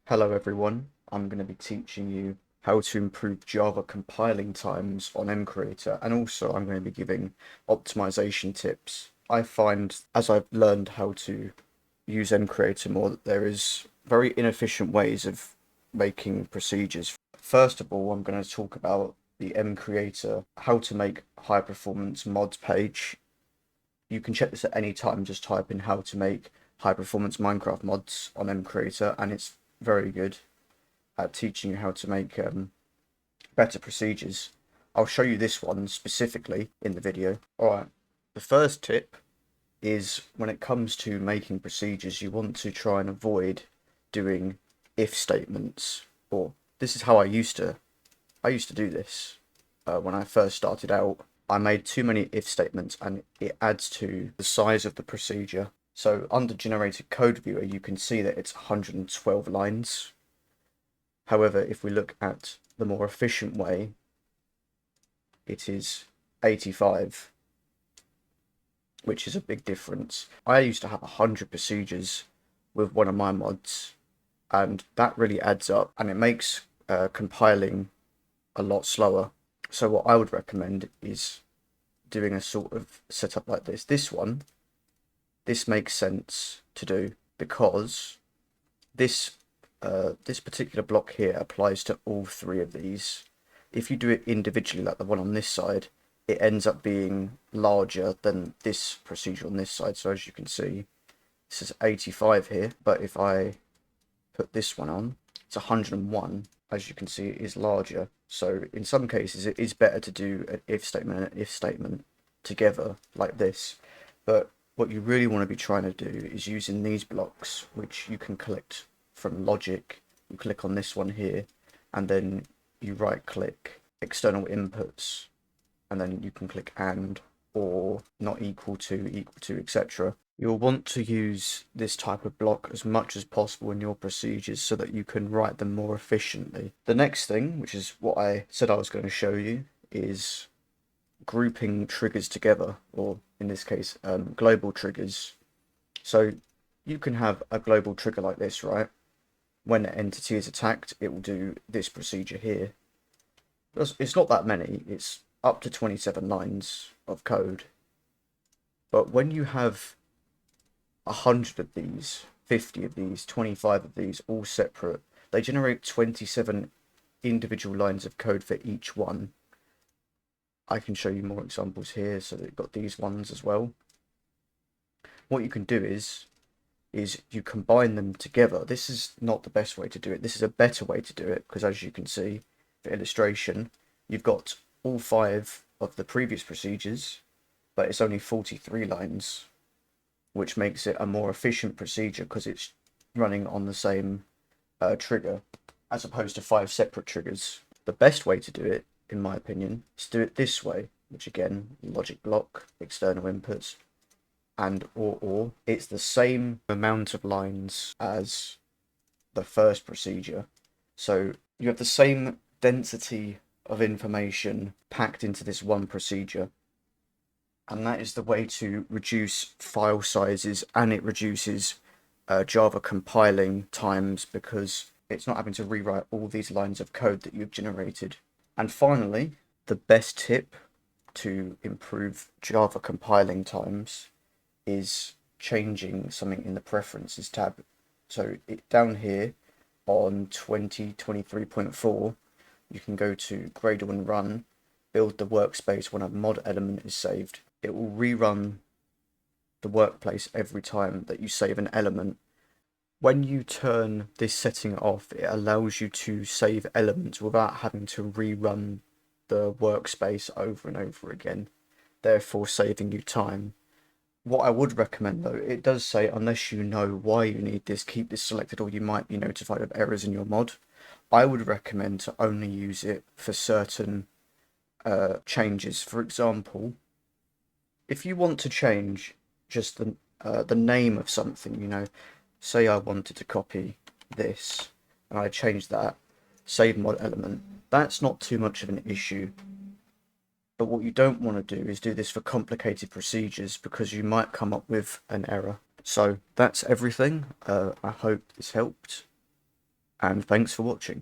Hello everyone, I'm going to be teaching you how to improve Java compiling times on Mcreator, and also I'm going to be giving optimization tips. I find as I've learned how to use Mcreator more that there is very inefficient ways of making procedures. First of all, I'm going to talk about the Mcreator, how to make high performance mods page. You can check this at any time, just type in how to make high performance Minecraft mods on Mcreator, and it's very good at teaching you how to make better procedures. I'll show you this one specifically in the video. Alright, the first tip is when it comes to making procedures, you want to try and avoid doing if statements, or this is how I used to do this when I first started out. I made too many if statements and it adds to the size of the procedure. So under generated code viewer, you can see that it's 112 lines. However, if we look at the more efficient way, it is 85, which is a big difference. I used to have 100 procedures with one of my mods, and that really adds up, and it makes compiling a lot slower. So what I would recommend is doing a sort of setup like this. This makes sense to do because this particular block here applies to all three of these. If you do it individually, like the one on this side, it ends up being larger than this procedure on this side. So as you can see, this is 85 here, but if I put this one on, it's 101. As you can see, it is larger. So in some cases, it is better to do an if statement and an if statement together like this. But what you really want to be trying to do is using these blocks, which you can collect from logic. You click on this one here, and then you right click external inputs, and then you can click and, or not equal to, etc. You'll want to use this type of block as much as possible in your procedures so that you can write them more efficiently. The next thing, which is what I said I was going to show you, is grouping triggers together, or in this case, global triggers. So you can have a global trigger like this, right? When an entity is attacked, it will do this procedure here. It's not that many, it's up to 27 lines of code. But when you have 100 of these, 50 of these, 25 of these, all separate, they generate 27 individual lines of code for each one. I can show you more examples here, so they've got these ones as well. What you can do is you combine them together. This is not the best way to do it. This is a better way to do it, because as you can see, for illustration, you've got all 5 of the previous procedures, but it's only 43 lines, which makes it a more efficient procedure because it's running on the same trigger, as opposed to 5 separate triggers. The best way to do it, in my opinion, is to do it this way, which again, logic block, external inputs, and or it's the same amount of lines as the first procedure. So you have the same density of information packed into this one procedure. And that is the way to reduce file sizes, and it reduces Java compiling times because it's not having to rewrite all these lines of code that you've generated. And finally, the best tip to improve Java compiling times is changing something in the preferences tab. So down here on 2023.4, you can go to Gradle and Run, build the workspace when a mod element is saved. It will rerun the workplace every time that you save an element. When you turn this setting off, it allows you to save elements without having to rerun the workspace over and over again, therefore saving you time. What I would recommend though, it does say unless you know why you need this, keep this selected or you might be notified of errors in your mod. I would recommend to only use it for certain changes. For example, if you want to change just the name of something, say I wanted to copy this and I change that, save mod element, that's not too much of an issue. But what you don't want to do is do this for complicated procedures because you might come up with an error. So that's everything. I hope this helped. and thanks for watching.